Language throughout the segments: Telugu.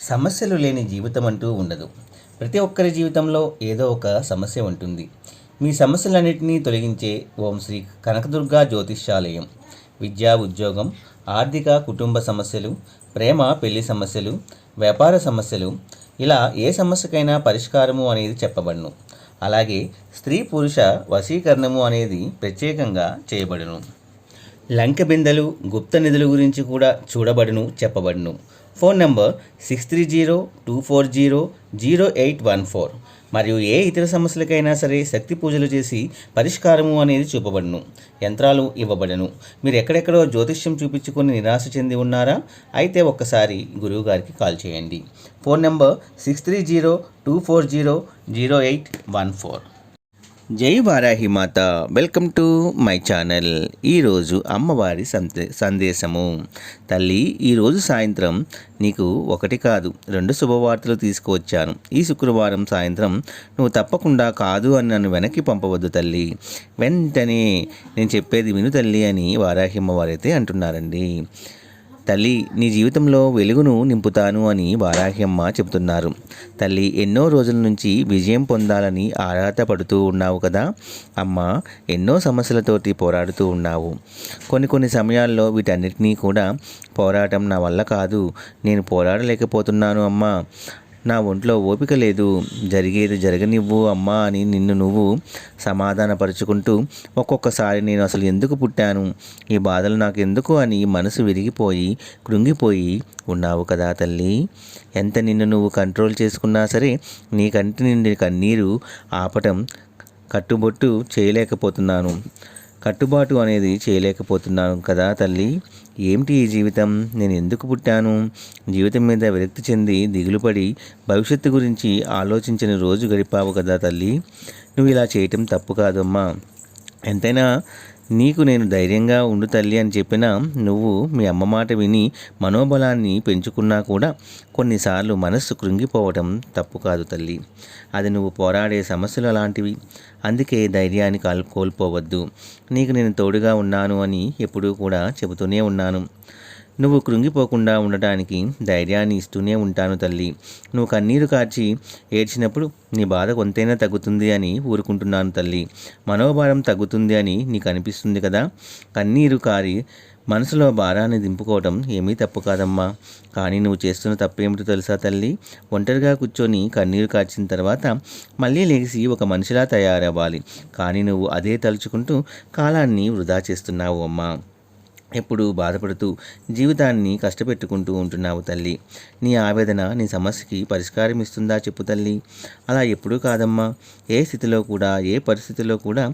సమస్యలు లేని జీవితం అంటూ ఉండదు. ప్రతి ఒక్కరి జీవితంలో ఏదో ఒక సమస్య ఉంటుంది. మీ సమస్యలన్నింటినీ తొలగించే ఓం శ్రీ కనకదుర్గా జ్యోతిష్యాలయం. విద్యా, ఉద్యోగం, ఆర్థిక, కుటుంబ సమస్యలు, ప్రేమ, పెళ్లి సమస్యలు, వ్యాపార సమస్యలు, ఇలా ఏ సమస్యకైనా పరిష్కారము అనేది చెప్పబడును. అలాగే స్త్రీ పురుష వశీకరణము అనేది ప్రత్యేకంగా చేయబడును. లంక బిందెలు, గుప్త నిధుల గురించి కూడా చూడబడును, చెప్పబడును. Phone number 6302400814. మరియు ఏ ఇతర సమస్యలకైనా సరే శక్తి పూజలు చేసి పరిష్కారము అనేది చూపబడును. యంత్రాలు ఇవ్వబడను. మీరు ఎక్కడెక్కడో జ్యోతిష్యం చూపించుకొని నిరాశ చెంది ఉన్నారా? అయితే ఒక్కసారి గురువు గారికి కాల్ చేయండి. Phone number 6302400814. జై వారాహి మాత. Welcome to my channel. ఈరోజు అమ్మవారి సందేశము. తల్లి, ఈరోజు సాయంత్రం నీకు ఒకటి కాదు 2 శుభవార్తలు తీసుకువచ్చాను. ఈ శుక్రవారం సాయంత్రం నువ్వు తప్పకుండా కాదు అని నన్ను వెనక్కి పంపవద్దు తల్లి. వెంటనే నేను చెప్పేది విను తల్లి అని వారాహి అమ్మవారైతే అంటున్నారండి. తల్లి, నీ జీవితంలో వెలుగును నింపుతాను అని వారాహి అమ్మ చెబుతున్నారు. తల్లి, ఎన్నో రోజుల నుంచి విజయం పొందాలని ఆరాటపడుతూ ఉన్నావు కదా అమ్మ. ఎన్నో సమస్యలతోటి పోరాడుతూ ఉన్నావు. కొన్ని సమయాల్లో వీటన్నిటినీ కూడా పోరాటం నా వల్ల కాదు, నేను పోరాడలేకపోతున్నాను అమ్మ, నా ఒంట్లో ఓపిక లేదు, జరిగేది జరగనివ్వు అమ్మా అని నిన్ను నువ్వు సమాధానపరుచుకుంటూ ఒక్కొక్కసారి నేను అసలు ఎందుకు పుట్టాను, ఈ బాధలు నాకు ఎందుకు అని మనసు విరిగిపోయి కృంగిపోయి ఉన్నావు కదా తల్లి. ఎంత నిన్ను నువ్వు కంట్రోల్ చేసుకున్నా సరే నీ కంటి నుండి కన్నీరు ఆపటం కట్టుబాటు అనేది చేయలేకపోతున్నాను కదా తల్లి. ఏమిటి ఈ జీవితం? నేను ఎందుకు పుట్టాను? జీవితం మీద విరక్తి చెంది దిగులుపడి భవిష్యత్తు గురించి ఆలోచించిన రోజు గడిపావు కదా తల్లి. నువ్వు ఇలా చేయటం తప్పు కాదమ్మా. ఎంతైనా నీకు నేను ధైర్యంగా ఉండు తల్లి అని చెప్పినా నువ్వు మీ అమ్మ మాట విని మనోబలాన్ని పెంచుకున్నా కూడా కొన్నిసార్లు మనస్సు కృంగిపోవటం తప్పు కాదు తల్లి. అది నువ్వు పోరాడే సమస్యలు అలాంటివి. అందుకే ధైర్యాన్ని కోల్పోవద్దు. నీకు నేను తోడుగా ఉన్నాను అని ఎప్పుడూ కూడా చెబుతూనే ఉన్నాను. నువ్వు కృంగిపోకుండా ఉండటానికి ధైర్యాన్ని ఇస్తూనే ఉంటాను తల్లి. నువ్వు కన్నీరు కార్చి ఏడ్చినప్పుడు నీ బాధ కొంతైనా తగ్గుతుంది అని ఊరుకుంటున్నాను తల్లి. మనోభారం తగ్గుతుంది అని నీకు అనిపిస్తుంది కదా. కన్నీరు కారి మనసులో భారాన్ని దింపుకోవటం ఏమీ తప్పు కాదమ్మా. కానీ నువ్వు చేస్తున్న తప్పేమిటో తెలుసా తల్లి? ఒంటరిగా కూర్చొని కన్నీరు కార్చిన తర్వాత మళ్ళీ లేచి ఒక మనిషిలా తయారవ్వాలి. కానీ నువ్వు అదే తలుచుకుంటూ కాలాన్ని వృధా చేస్తున్నావు అమ్మా. ఎప్పుడు బాధపడుతూ జీవితాన్ని కష్టపెట్టుకుంటూ ఉంటున్నావు తల్లి. నీ ఆవేదన నీ సమస్యకి పరిష్కారం ఇస్తుందా చెప్పు తల్లి. అలా ఎప్పుడూ కాదమ్మా. ఏ స్థితిలో కూడా ఏ పరిస్థితిలో కూడా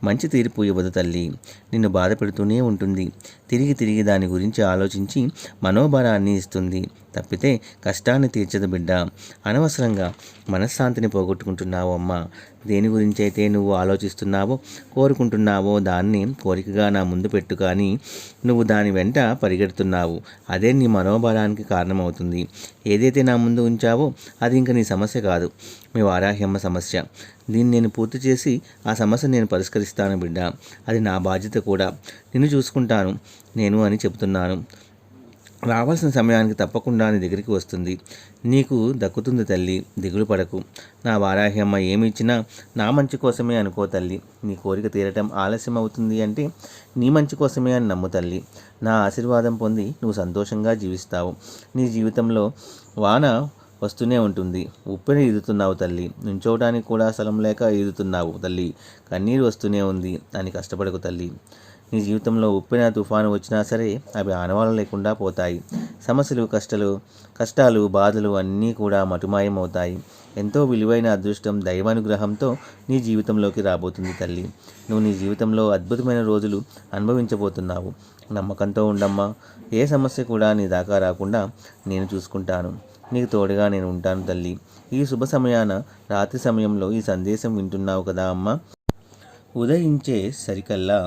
మంచి తీర్పు ఇవ్వదు తల్లి. నిన్ను బాధ పెడుతూనే ఉంటుంది. తిరిగి దాని గురించి ఆలోచించి మనోభారాన్ని ఇస్తుంది తప్పితే కష్టాన్ని తీర్చదు బిడ్డ. అనవసరంగా మనశ్శాంతిని పోగొట్టుకుంటున్నావు అమ్మా. దేని గురించి అయితే నువ్వు ఆలోచిస్తున్నావో కోరుకుంటున్నావో దాన్ని కోరికగా నా ముందు పెట్టు, కానీ నువ్వు దాని వెంట పరిగెడుతున్నావు. అదే నీ మనోబలానికి కారణమవుతుంది. ఏదైతే నా ముందు ఉంచావో అది ఇంక నీ సమస్య కాదు, మీ వారాహి అమ్మ సమస్య. దీన్ని నేను పూర్తి చేసి ఆ సమస్య నేను పరిష్కరిస్తాను బిడ్డ. అది నా బాధ్యత కూడా. నిన్ను చూసుకుంటాను నేను అని చెబుతున్నాను. రావాల్సిన సమయానికి తప్పకుండా నీ దగ్గరికి వస్తుంది. నీకు దక్కుతుంది తల్లి, దిగులు పడకు. నా వారాహి అమ్మ ఏమి ఇచ్చినా నా మంచి కోసమే అనుకో తల్లి. నీ కోరిక తీరటం ఆలస్యం అవుతుంది అంటే నీ మంచి కోసమే అని నమ్ము తల్లి. నా ఆశీర్వాదం పొంది నువ్వు సంతోషంగా జీవిస్తావు. నీ జీవితంలో వాన వస్తూనే ఉంటుంది. ఉప్పెన ఈదుతున్నావు తల్లి. నుంచోవడానికి కూడా స్థలం లేక ఈదుతున్నావు తల్లి. కన్నీరు వస్తూనే ఉంది అని కష్టపడకు తల్లి. నీ జీవితంలో ఉప్పెన తుఫాను వచ్చినా సరే అవి ఆనవాళ్ళు లేకుండా పోతాయి. సమస్యలు కష్టాలు బాధలు అన్నీ కూడా మటుమాయం అవుతాయి. ఎంతో విలువైన అదృష్టం దైవానుగ్రహంతో నీ జీవితంలోకి రాబోతుంది తల్లి. నువ్వు నీ జీవితంలో అద్భుతమైన రోజులు అనుభవించబోతున్నావు. నమ్మకంతో ఉండమ్మా. ఏ సమస్య కూడా నీ దాకా రాకుండా నేను చూసుకుంటాను. నీకు తోడుగా నేను ఉంటాను తల్లి. ఈ శుభ సమయాన రాత్రి సమయంలో ఈ సందేశం వింటున్నావు కదా అమ్మ. ఉదయించే సరికల్లా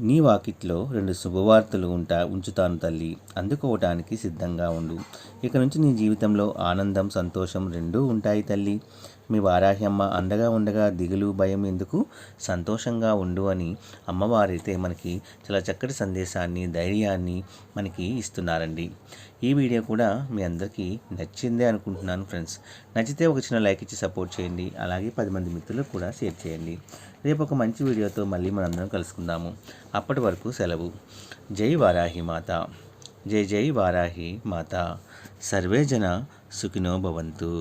నీ వాకిట్లో 2 శుభవార్తలు ఉంచుతాను తల్లి. అందుకోవటానికి సిద్ధంగా ఉండు. ఇక నుంచి నీ జీవితంలో ఆనందం సంతోషం రెండూ ఉంటాయి తల్లి. మీ వారాహి అమ్మ అండగా ఉండగా దిగులు భయం ఎందుకు, సంతోషంగా ఉండు అని అమ్మవారైతే మనకి చాలా చక్కటి సందేశాన్ని ధైర్యాన్ని మనకి ఇస్తున్నారండి. ఈ వీడియో కూడా మీ అందరికీ నచ్చిందే అనుకుంటున్నాను ఫ్రెండ్స్. నచ్చితే ఒక చిన్న లైక్ ఇచ్చి సపోర్ట్ చేయండి. అలాగే 10 మంది మిత్రులకు కూడా షేర్ చేయండి. రేపు ఒక మంచి వీడియోతో మళ్ళీ మనందరం కలుసుకుందాము. అప్పటి వరకు సెలవు. జై వారాహి మాత. జై జై వారాహి మాత. సర్వే జన సుఖినో భవంతు.